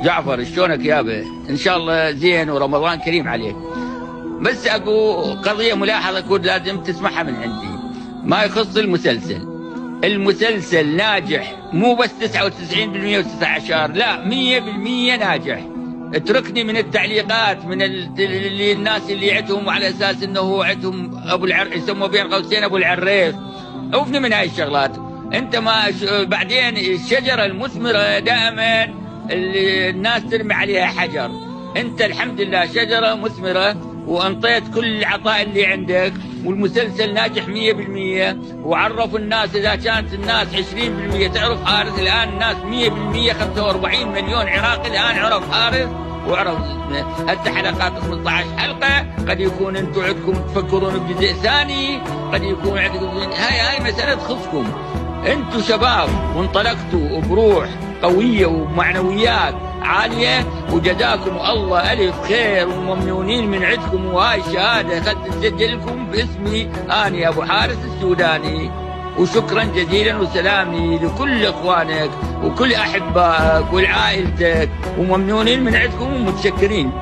جعفر شلونك يابا؟ ان شاء الله زين ورمضان كريم عليك. بس اكو قضيه ملاحظه كنت لازم تسمعها من عندي، ما يخص المسلسل. المسلسل ناجح، مو بس 99% و19، لا 100% ناجح. اتركني من التعليقات من اللي الناس اللي عندهم على اساس انه عندهم ابو يسموه بين قوسين ابو العريف. اوفني من هاي الشغلات. انت ما بعدين الشجره المثمره دائما اللي الناس ترمي عليها حجر. انت الحمد لله شجره مثمره وانطيت كل العطاء اللي عندك، والمسلسل ناجح 100%. وعرف الناس، اذا كانت الناس 20% تعرف حارث، الان الناس 100%. 45 مليون عراقي الان عرف حارث وعرف هسه حلقات 15 حلقه. قد يكون انتم عندكم تفكرون بجزء ثاني، قد يكون عندكم هاي مساله تخصكم. انتم شباب وانطلقتوا بروح قويه ومعنويات عاليه، وجزاكم الله الف خير وممنونين من عندكم. وهاي الشهاده اخذت تسجل لكم باسمي انا ابو حارث السوداني. وشكرا جزيلا وسلامي لكل اخوانك وكل احبائك ولعائلتك، وممنونين من عندكم ومتشكرين.